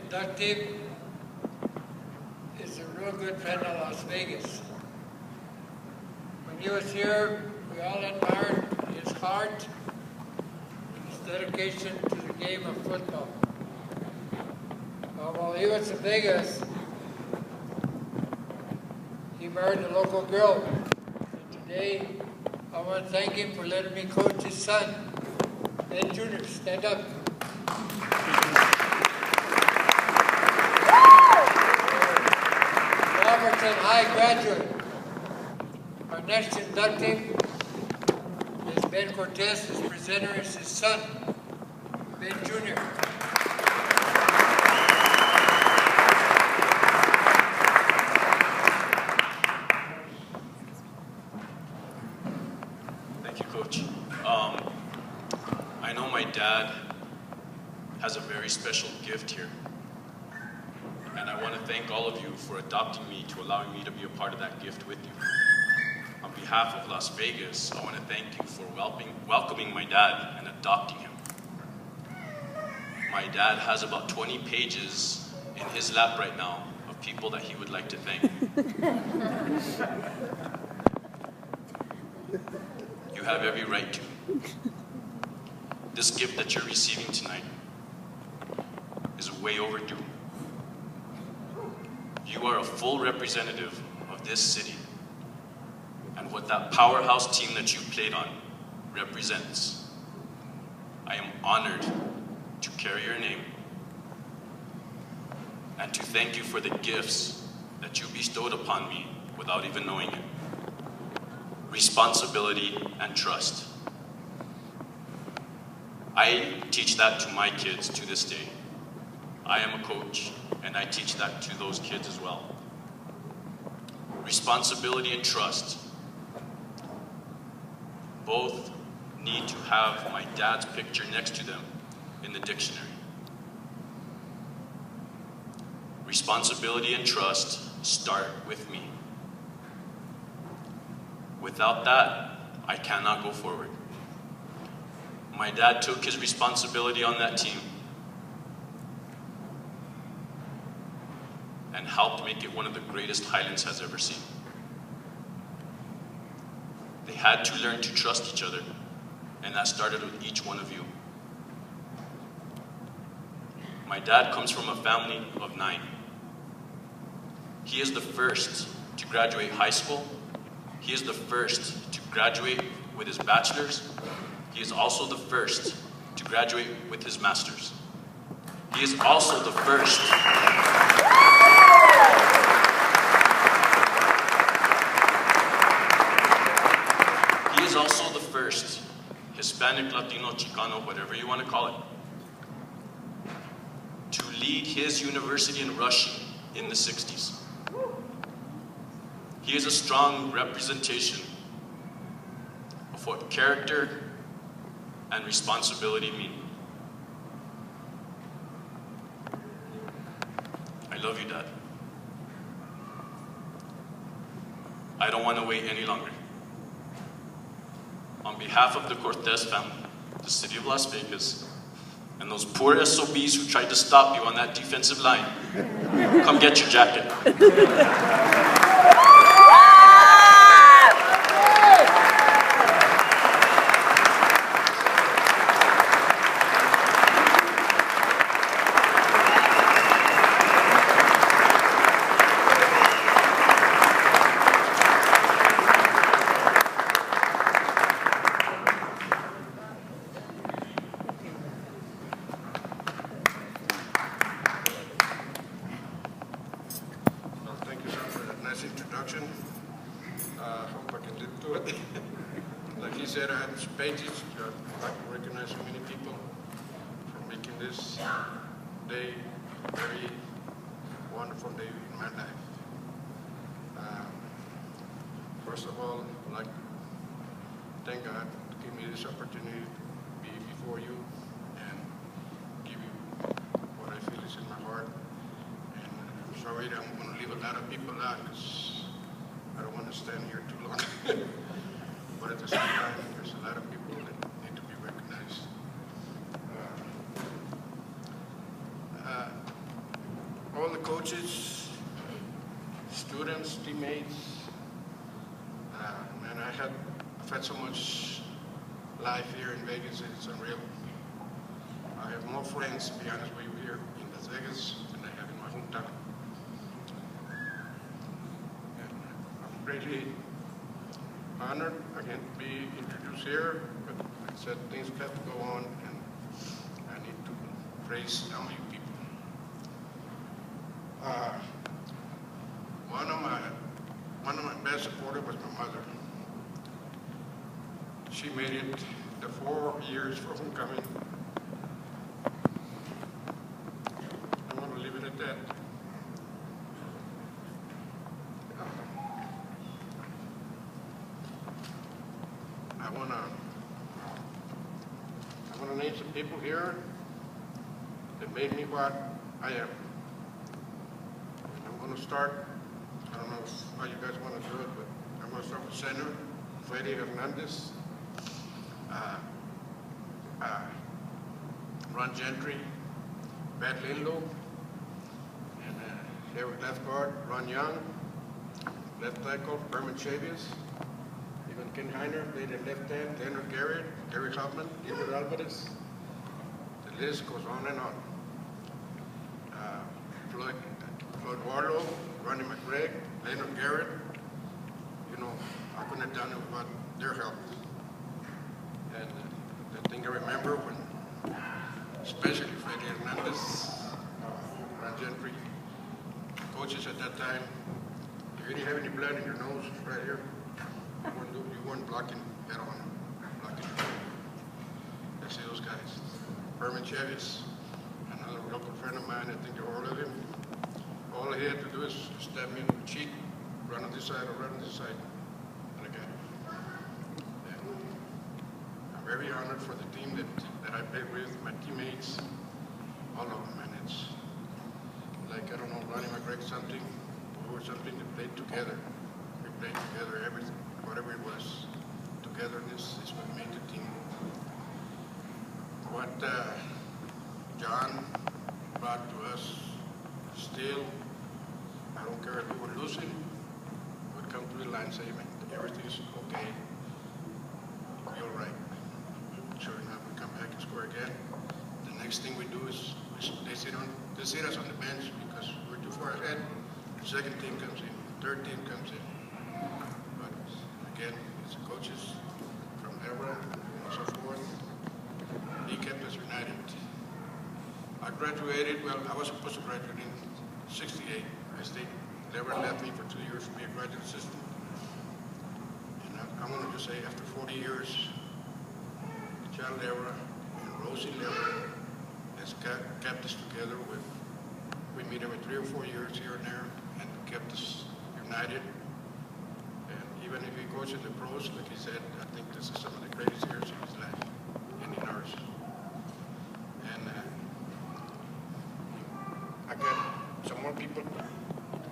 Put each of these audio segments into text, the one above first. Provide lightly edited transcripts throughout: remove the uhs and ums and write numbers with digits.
inductee is a real good friend of Las Vegas. When he was here, we all admired his heart, his dedication to the game of football. While he was in Vegas, he married a local girl. And today, I want to thank him for letting me coach his son, Ben Jr. Stand up. Robertson High graduate. Our next inductee is Ben Cortez. His presenter is his son, Ben Jr. Thank you, Coach. I know my dad has a very special gift here. And I want to thank all of you for adopting me, to allowing me to be a part of that gift with you. On behalf of Las Vegas, I want to thank you for welcoming my dad and adopting him. My dad has about 20 pages in his lap right now of people that he would like to thank. You have every right to. This gift that you're receiving tonight is way overdue. You are a full representative of this city and what that powerhouse team that you played on represents. I am honored to carry your name and to thank you for the gifts that you bestowed upon me without even knowing it. Responsibility and trust. I teach that to my kids to this day. I am a coach, and I teach that to those kids as well. Responsibility and trust. Both need to have my dad's picture next to them in the dictionary. Responsibility and trust start with me. Without that, I cannot go forward. My dad took his responsibility on that team and helped make it one of the greatest Highlands has ever seen. They had to learn to trust each other, and that started with each one of you. My dad comes from a family of 9. He is the first to graduate high school. He is the first to graduate with his bachelor's. He is also the first to graduate with his master's. He is also the first Hispanic, Latino, Chicano, whatever you want to call it, to lead his university in Russia in the 60s. He is a strong representation of what character and responsibility mean. I love you, Dad. I don't want to wait any longer. On behalf of the Cortez family, the city of Las Vegas, and those poor SOBs who tried to stop you on that defensive line, come get your jacket. Introduction. Hope I can live to it. Like he said, I had some pages. I'd like to recognize so many people for making this day a very wonderful day in my life. First of all, I'd like to thank God to give me this opportunity to be before you and give you what I feel is in my heart. And I'm sorry that I'm going to leave a lot of people out because I don't want to stand here too long. But at the same time, there's a lot of people that need to be recognized. coaches, students, teammates. Man, I've had so much life here in Vegas, it's unreal. I have more friends, to be honest with you, here in Las Vegas than I have in my hometown. And I'm greatly honored again to be introduced here, but like I said, things have to go on, and I need to praise some of you people. One of my best supporters was my mother. She made it the 4 years for homecoming. I'm going to leave it at that. I want to name some people here that made me what I am. I'm going to start, I don't know how you guys want to do it, but I'm going to start with center, Freddy Hernandez, Ron Gentry, Pat Linlow, and here with left guard, Ron Young, left tackle, Herman Chavias, Ivan Kinheiner, played at left hand, Leonard Garrett, Gary Hoffman, Gilbert Alvarez. The list goes on and on. Floyd Warlow, Ronnie McGregor, Leonard Garrett. You know, I couldn't have done it without their help. And the thing I remember when, especially Freddy Hernandez, Ron Gentry, coaches at that time, if you didn't have any blood in your nose right here, you weren't blocking at all. Blocking. I see those guys. Herman Chavias, another local friend of mine, I think they're all of them. All he had to do is stab me in the cheek, run on this side or run on this side, and I got it. And I'm very honored for the team that I played with, my teammates, all of them, and it's like, I don't know, Ronnie McGregor something, or something that played together. We played together, everything, whatever it was. Togetherness is what made the team. What John brought to us still, I don't care if we were losing, would come to the line saying, everything is okay, you're right. Sure enough, we come back and score again. The next thing we do is they sit us on the bench because we're too far ahead. The second team comes in, third team comes in. But again, it's the coaches from Ebra and so forth. He kept us united. I graduated, well, I was supposed to graduate in '68. I stayed, Ebra left me for 2 years to be a graduate assistant. And I'm going to just say, after 40 years, John Ebra and Rosie Ebra has kept us together. We meet every 3 or 4 years here and there, and kept us united. And even if he goes to the pros, like he said, I think this is some of the greatest years of his life and in ours. And I got some more people to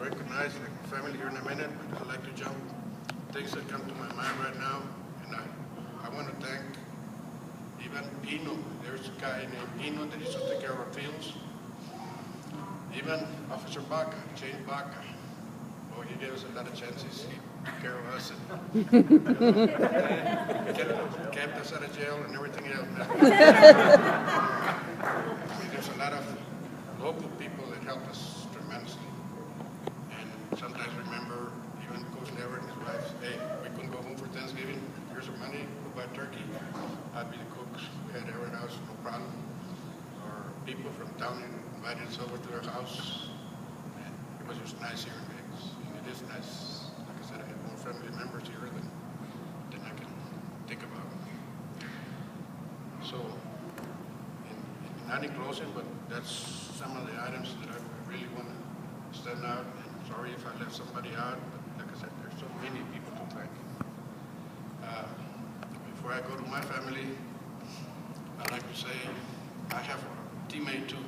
recognize, like family here in a minute, but I'd like to jump things that come to my mind right now. And I want to thank even Pino. There's a guy named Pino that used to take care of our fields. Even Officer Baca, James Baca. Oh, he gave us a lot of chances. He took care of us and kept us out of jail and everything else. There's a lot of local people that helped us tremendously. And sometimes remember, even Coach Never and his wife, hey, we couldn't go home for Thanksgiving. Here's some money, go buy turkey. I'd be the cooks. We had every house, no problem. Or people from town invited us over to their house. And it was just nice here in Vegas. And it is nice. Like I said, I have more family members here than I can think about. So, not in closing, but that's some of the items that I really want to stand out. And sorry if I left somebody out, but like I said, there's so many people to thank. Before I go to my family, I'd like to say I have a teammate too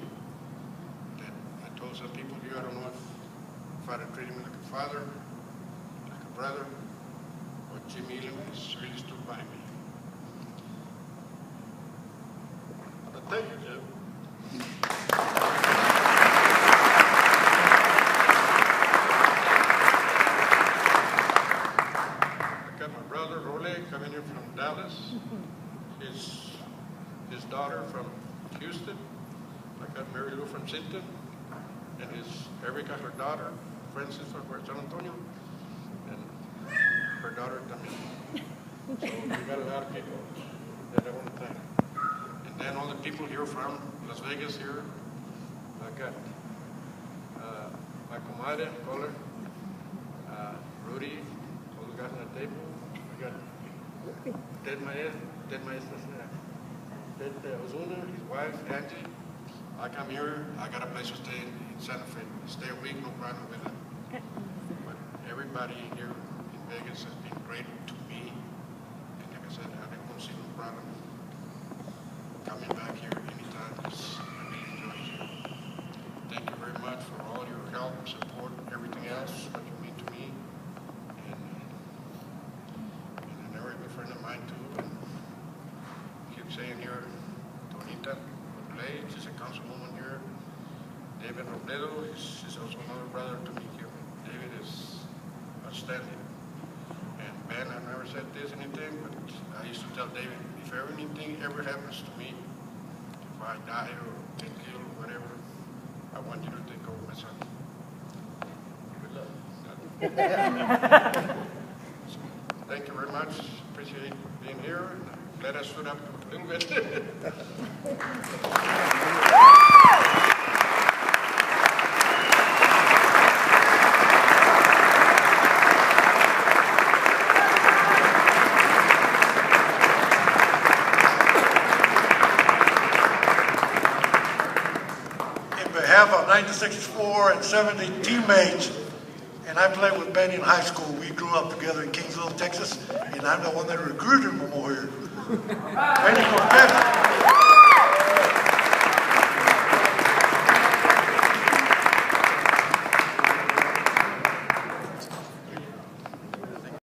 that I told some people here, I don't know if I'd have treated him like a father, like a brother, but Jim Elam has really stood by me. But thank you, Jim. Mary Lou from Sinton, and his Erica, her daughter, Francis from San Antonio, and her daughter también. So we got a lot of people that I want to thank. And then all the people here from Las Vegas here. I got my comadre, caller, Rudy, all the guys on the table. I got Ted Ozuna, his wife, Angie. I come here, I got a place to stay in Santa Fe. Stay a week, no problem with it. But everybody here in Vegas has been great to me. And like I said, I don't see no problem coming back here anytime. I really enjoy it here. Thank you very much for all your help, support, everything else that you mean to me. And a very good friend of mine too. And keep saying here, Tonita Play, she's a councilwoman here. David Robledo, she's also another brother to me here. David is outstanding. And Ben, I never said this anything, but I used to tell David, if anything ever happens to me, if I die or get killed or whatever, I want you to take over my son. Good luck. So, thank you very much. Appreciate being here. Let us stood up a little bit. In behalf of 1964 and 70 teammates, and I played with Benny in high school. We grew up together in Kingsville, Texas, and I'm the one that recruited him over here. Benny Cortez.